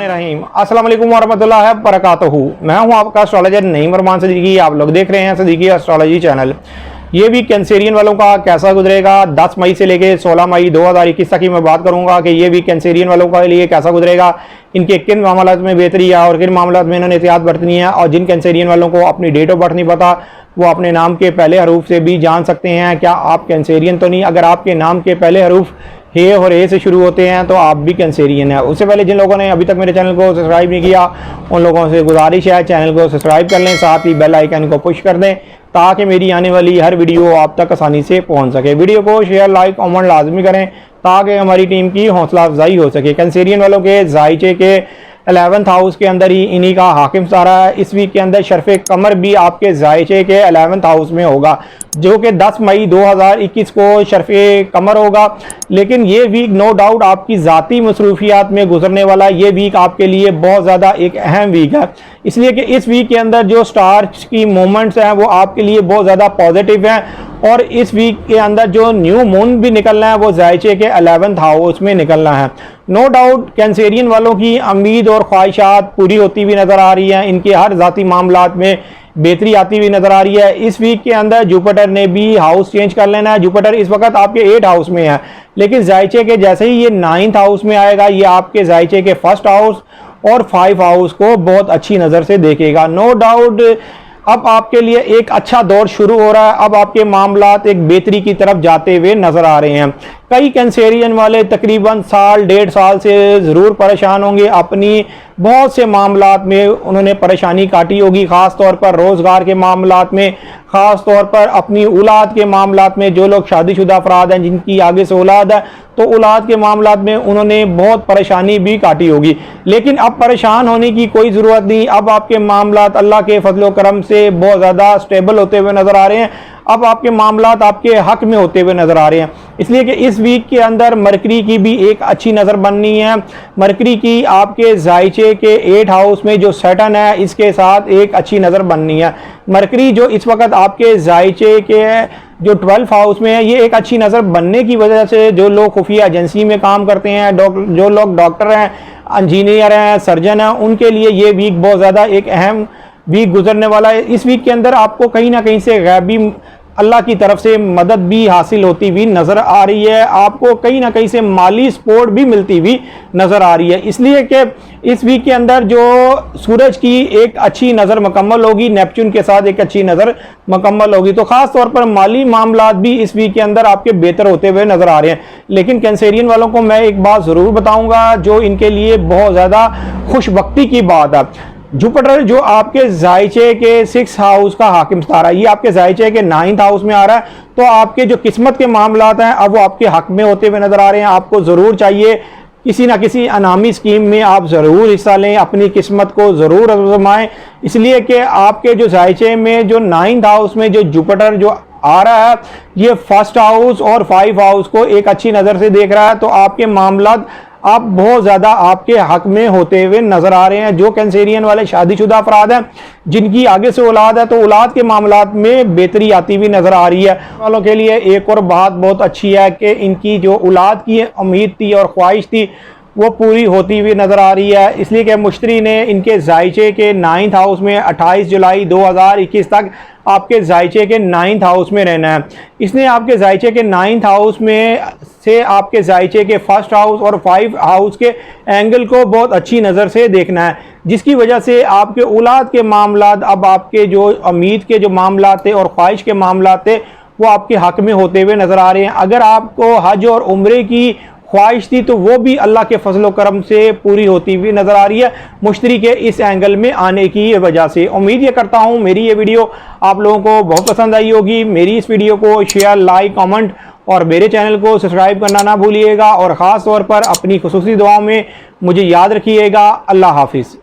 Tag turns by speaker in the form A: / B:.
A: रहीम अस्सलाम वालेकुम वरहमतुल्लाहि वबरकातुहू। मैं हूं आपका एस्ट्रोलॉजर नईम अरमान सदीकी। आप लोग देख रहे हैं सदीकी एस्ट्रोलॉजी चैनल। ये भी कैंसेरियन वालों का कैसा गुजरेगा 10 मई से लेके 16 मई 2021 तक की मैं बात करूंगा कि ये भी कैंसेरियन वालों के लिए कैसा गुजरेगा, इनके किन मामलात में बेहतरी है और किन मामलात में इन्होंने एहतियात बरतनी है। और जिन कैंसेरियन वालों को अपनी डेट ऑफ बर्थ नहीं पता वो अपने नाम के पहले हरूफ से भी जान सकते हैं क्या आप कैंसेरियन तो नहीं। अगर आपके नाम के पहले हरूफ हे और ए से शुरू होते हैं तो आप भी कैंसेरियन है। उससे पहले जिन लोगों ने अभी तक मेरे चैनल को सब्सक्राइब नहीं किया उन लोगों से गुजारिश है चैनल को सब्सक्राइब कर लें, साथ ही बेल आइकन को पुश कर दें ताकि मेरी आने वाली हर वीडियो आप तक आसानी से पहुंच सके। वीडियो को शेयर लाइक कमेंट लाजमी करें ताकि हमारी टीम की हौसला अफजाई हो सके। कैंसेरियन वालों के जायचे के 11th हाउस के अंदर ही इन्हीं का हाकिम सारा है। इस वीक के अंदर शर्फ़े कमर भी आपके जायचे के 11th हाउस में होगा जो कि 10 मई 2021 को शर्फ़े कमर होगा। लेकिन ये वीक नो डाउट आपकी ज़ाती मसरूफियात में गुजरने वाला ये वीक आपके लिए बहुत ज़्यादा एक अहम वीक है, इसलिए कि इस वीक के अंदर जो स्टार्स की मूवमेंट्स हैं वो आपके लिए बहुत ज़्यादा पॉजिटिव हैं। और इस वीक के अंदर जो न्यू मून भी निकलना है वो जायचे के 11th हाउस में निकलना है। नो डाउट कैंसेरियन वालों की उम्मीद और ख्वाहिशात पूरी होती हुई नज़र आ रही हैं, इनके हर ज़ाती मामलात में बेहतरी आती हुई नज़र आ रही है। इस वीक के अंदर जुपिटर ने भी हाउस चेंज कर लेना है। जुपिटर इस वक्त आपके 8th हाउस में है, लेकिन जायचे के जैसे ही ये 9th हाउस में आएगा ये आपके जायचे के 1st हाउस और 5 हाउस को बहुत अच्छी नज़र से देखेगा। नो डाउट अब आपके लिए एक अच्छा दौर शुरू हो रहा है। अब आपके मामलात एक बेहतरी की तरफ जाते हुए नजर आ रहे हैं। कई कैंसेरियन वाले तकरीबन साल 1.5 साल से ज़रूर परेशान होंगे, अपनी बहुत से मामलात में उन्होंने परेशानी काटी होगी, ख़ास तौर पर रोज़गार के मामलात में, ख़ास तौर पर अपनी औलाद के मामलात में। जो लोग शादीशुदा अफराद हैं जिनकी आगे से औलाद है तो औलाद के मामलात में उन्होंने बहुत परेशानी भी काटी होगी। लेकिन अब परेशान होने की कोई ज़रूरत नहीं। अब आपके मामलात अल्लाह के फजल करम से बहुत ज़्यादा स्टेबल होते हुए नज़र आ रहे हैं। अब आपके मामलात आपके हक में होते हुए नज़र आ रहे हैं, इसलिए कि इस वीक के अंदर मरकरी की भी एक अच्छी नज़र बननी है। मरकरी की आपके जायचे के 8th हाउस में जो सैटर्न है इसके साथ एक अच्छी नज़र बननी है। मरकरी जो इस वक्त आपके जायचे के जो 12th हाउस में है ये एक अच्छी नज़र बनने की वजह से जो लोग खुफिया एजेंसी में काम करते हैं, जो लोग डॉक्टर हैं, इंजीनियर हैं, सर्जन हैं, उनके लिए ये वीक बहुत ज़्यादा एक अहम वीक गुजरने वाला है। इस वीक के अंदर आपको कहीं ना कहीं से गैबी अल्लाह की तरफ से मदद भी हासिल होती हुई नज़र आ रही है। आपको कहीं ना कहीं से माली सपोर्ट भी मिलती हुई नज़र आ रही है, इसलिए कि इस वीक के अंदर जो सूरज की एक अच्छी नज़र मुकम्मल होगी, नेपच्यून के साथ एक अच्छी नज़र मुकम्मल होगी, तो ख़ास तौर पर माली मामलात भी इस वीक के अंदर आपके बेहतर होते हुए नज़र आ रहे हैं। लेकिन कैंसेरियन वालों को मैं एक बात ज़रूर बताऊँगा जो इनके लिए बहुत ज़्यादा खुशबख्ती की बात है। जुपिटर जो आपके जायचे के 6th हाउस का हाकिम सितारा ये आपके जायचे के 9th हाउस में आ रहा है, तो आपके जो किस्मत के मामलात हैं अब वो आपके हक में होते हुए नजर आ रहे हैं। आपको ज़रूर चाहिए किसी ना किसी अनामी स्कीम में आप ज़रूर हिस्सा लें, अपनी किस्मत को ज़रूर आजमाएं, इसलिए कि आपके जो जायचे में जो 9th हाउस में जो जुपिटर जो आ रहा है ये 1st हाउस और 5 हाउस को एक अच्छी नज़र से देख रहा है, तो आपके मामलात आप बहुत ज़्यादा आपके हक में होते हुए नज़र आ रहे हैं। जो कैंसेरियन वाले शादीशुदा अफराद हैं जिनकी आगे से औलाद है तो औलाद के मामलात में बेहतरी आती हुई नज़र आ रही है। वालों के लिए एक और बात बहुत अच्छी है कि इनकी जो औलाद की उम्मीद थी और ख्वाहिश थी वो पूरी होती हुई नज़र आ रही है, इसलिए कि मुश्तरी ने इनके जायचे के 9th हाउस में 28 जुलाई 2021 तक आपके जायचे के 9th हाउस में रहना है। इसने आपके जायचे के 9th हाउस में से आपके जायचे के 1st हाउस और 5 हाउस के एंगल को बहुत अच्छी नज़र से देखना है, जिसकी वजह से आपके औलाद के मामलात अब आपके जो उम्मीद के जो मामलात थे और ख्वाहिश के मामलात थे वो आपके हक में होते हुए नज़र आ रहे हैं। अगर आपको हज और उम्रे की ख्वाहिश थी तो वो भी अल्लाह के फजल करम से पूरी होती हुई नज़र आ रही है मुश्तरी के इस एंगल में आने की वजह से। उम्मीद ये करता हूँ मेरी ये वीडियो आप लोगों को बहुत पसंद आई होगी। मेरी इस वीडियो को शेयर लाइक कमेंट और मेरे चैनल को सब्सक्राइब करना ना भूलिएगा और ख़ास तौर पर अपनी खुसूसी दुआओं में मुझे याद रखिएगा। अल्लाह हाफिज़।